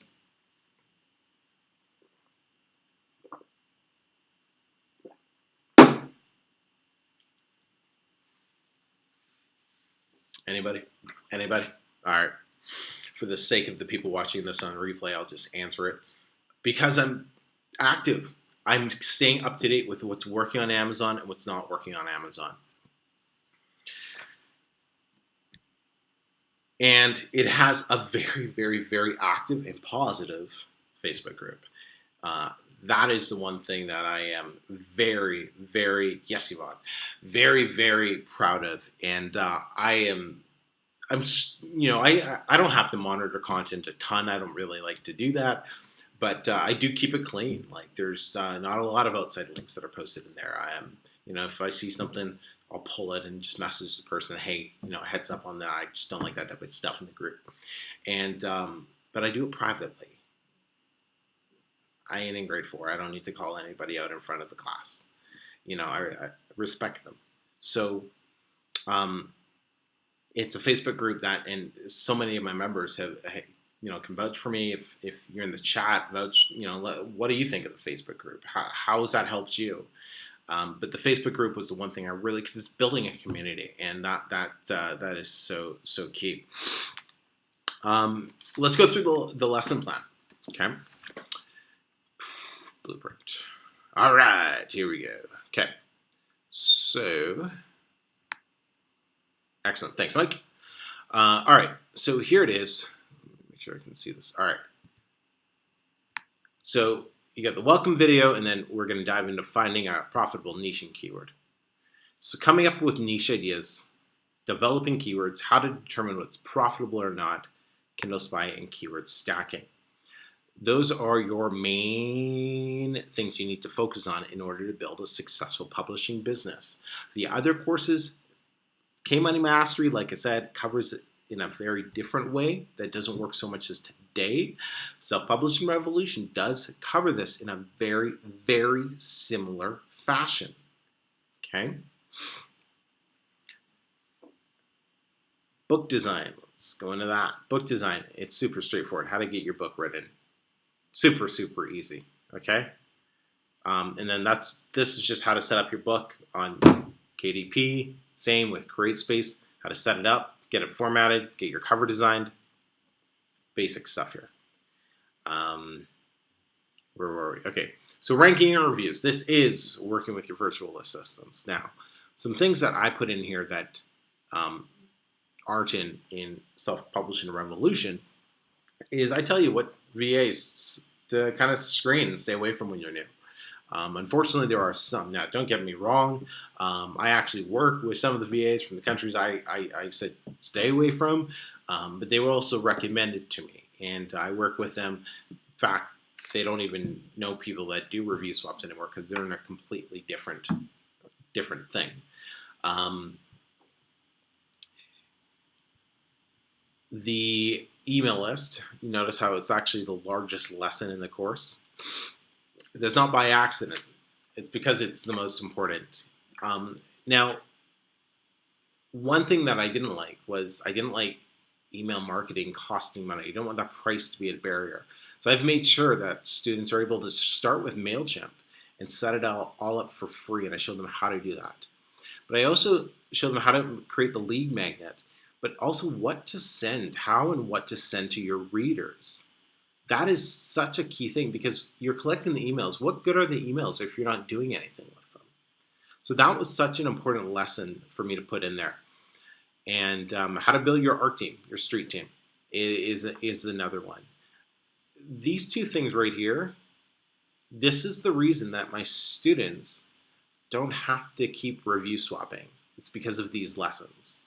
Anybody? Anybody? All right. For the sake of the people watching this on replay, I'll just answer it. Because I'm active. I'm staying up to date with what's working on Amazon and what's not working on Amazon. And it has a very, very, very active and positive Facebook group. That is the one thing that I am very, very, yes, Yvonne, very, very proud of. And I don't have to monitor content a ton. I don't really like to do that. But I do keep it clean. Like there's not a lot of outside links that are posted in there. I am, if I see something, I'll pull it and just message the person, hey, heads up on that. I just don't like that type of stuff in the group. And but I do it privately. I ain't in grade 4. I don't need to call anybody out in front of the class. I respect them. So it's a Facebook group that, and so many of my members have, can vouch for me. If you're in the chat, vouch, what do you think of the Facebook group? How has that helped you? But the Facebook group was the one thing I really, because it's building a community, and that is so key. Let's go through the lesson plan. Okay. Blueprint. All right, here we go. Okay. So, excellent. Thanks, Mike. All right, so here it is. Make sure I can see this. All right. So you got the welcome video, and then we're going to dive into finding a profitable niche and keyword. So coming up with niche ideas, developing keywords, how to determine what's profitable or not, Kindle Spy, and keyword stacking. Those are your main things you need to focus on in order to build a successful publishing business. The other courses, K-Money Mastery, like I said, covers it in a very different way that doesn't work so much as today. Self-Publishing Revolution does cover this in a very, very similar fashion. Okay? Book design. Let's go into that. Book design. It's super straightforward. How to get your book written. Super, super easy. Okay? And then this is just how to set up your book on KDP. Same with CreateSpace. How to set it up, get it formatted, get your cover designed. Basic stuff here. Where were we? Okay, so ranking and reviews. This is working with your virtual assistants. Now, some things that I put in here that aren't in Self-Publishing Revolution is I tell you what VAs to kind of screen and stay away from when you're new. Unfortunately, there are some. Now, don't get me wrong. I actually work with some of the VAs from the countries I said stay away from, but they were also recommended to me, and I work with them. In fact, they don't even know people that do review swaps anymore because they're in a completely different thing. The email list, you notice how it's actually the largest lesson in the course. That's not by accident. It's because it's the most important. Now, one thing that I didn't like was I didn't like email marketing costing money. You don't want that price to be a barrier. So I've made sure that students are able to start with MailChimp and set it all up for free, and I showed them how to do that. But I also show them how to create the lead magnet, but also what to send, how and what to send to your readers. That is such a key thing because you're collecting the emails. What good are the emails if you're not doing anything with them? So that was such an important lesson for me to put in there. And how to build your ARC team, your street team, is another one. These two things right here, this is the reason that my students don't have to keep review swapping. It's because of these lessons.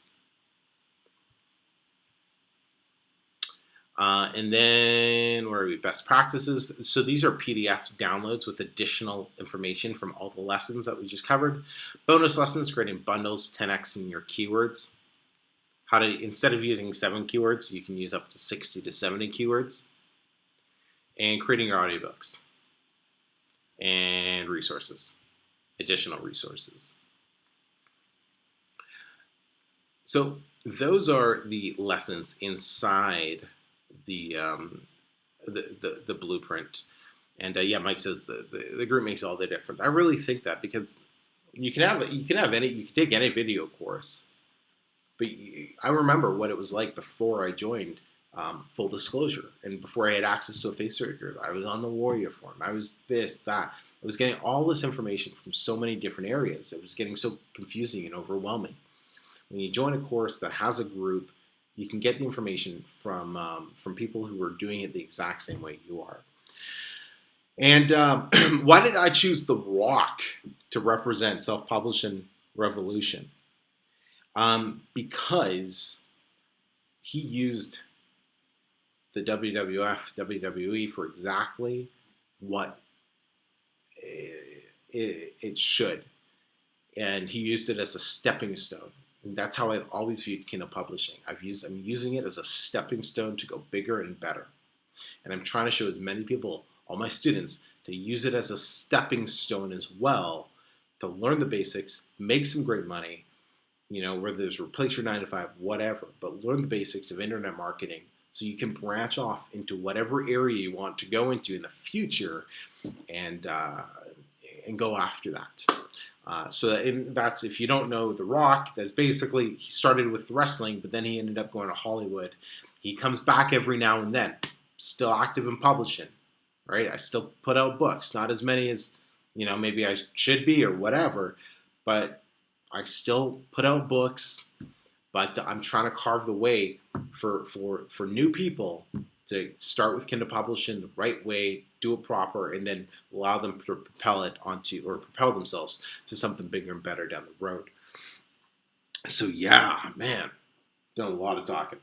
And then where are we? Best practices. So these are PDF downloads with additional information from all the lessons that we just covered. Bonus lessons, creating bundles, 10x your keywords. How to, instead of using 7 keywords, you can use up to 60 to 70 keywords. And creating your audiobooks. And resources, additional resources. So those are the lessons inside the blueprint. And yeah, Mike says the group makes all the difference. I really think that because you can take any video course, but I remember what it was like before I joined. Full disclosure, and before I had access to a Facebook group, I was on the Warrior Forum. I was this, that. I was getting all this information from so many different areas. It was getting so confusing and overwhelming. When you join a course that has a group, you can get the information from people who are doing it the exact same way you are. And why did I choose The Rock to represent self-publishing revolution? Because he used the WWF, WWE for exactly what it should. And he used it as a stepping stone. And that's how I've always viewed Kindle publishing. I'm using it as a stepping stone to go bigger and better. And I'm trying to show as many people, all my students, to use it as a stepping stone as well, to learn the basics, make some great money, whether it's replace your 9 to 5, whatever, but learn the basics of internet marketing so you can branch off into whatever area you want to go into in the future and go after that. That's, if you don't know The Rock, that's basically, he started with wrestling, but then he ended up going to Hollywood. He comes back every now and then, still active in publishing, right? I still put out books, not as many as, maybe I should be or whatever, but I still put out books, but I'm trying to carve the way for new people to start with Kindle publishing the right way, do it proper, and then allow them to propel themselves to something bigger and better down the road. So yeah, man, done a lot of talking.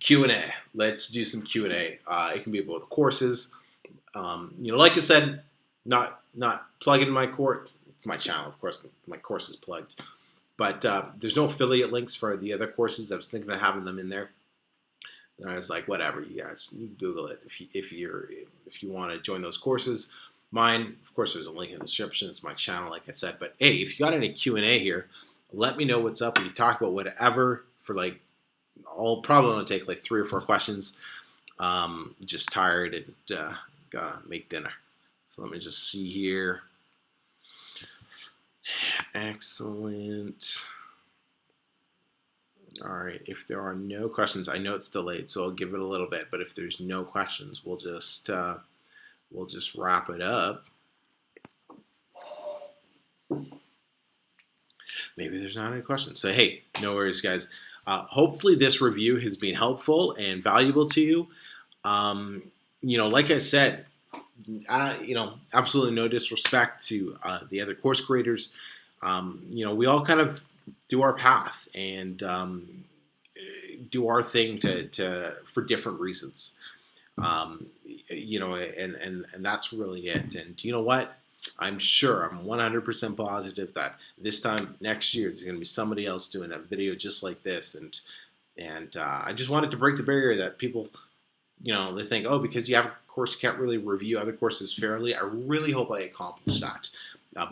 Q&A. Let's do some Q&A. It can be about the courses. Like I said, not plugging my course. It's my channel, of course. My course is plugged. But there's no affiliate links for the other courses. I was thinking of having them in there. And I was like, whatever, you guys, you Google it if you want to join those courses. Mine, of course, there's a link in the description. It's my channel, like I said. But hey, if you got any Q&A here, let me know what's up. We can talk about whatever for I'll probably only take 3 or 4 questions. Just tired and gotta make dinner. So let me just see here. Excellent. All right, if there are no questions, I know it's delayed, so I'll give it a little bit. But if there's no questions, we'll just wrap it up. Maybe there's not any questions. So hey, no worries, guys. Hopefully this review has been helpful and valuable to you. Like I said, absolutely no disrespect to the other course creators. We all kind of do our path and do our thing for different reasons. And that's really it. And you know what? I'm 100% positive that this time next year there's going to be somebody else doing a video just like this. And I just wanted to break the barrier that people, they think, oh, because you have a course, you can't really review other courses fairly. I really hope I accomplished that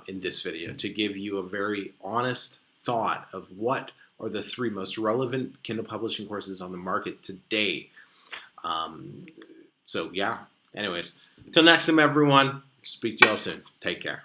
in this video to give you a very honest thought of what are the 3 most relevant Kindle publishing courses on the market today. So yeah, anyways, until next time, everyone, speak to y'all soon. Take care.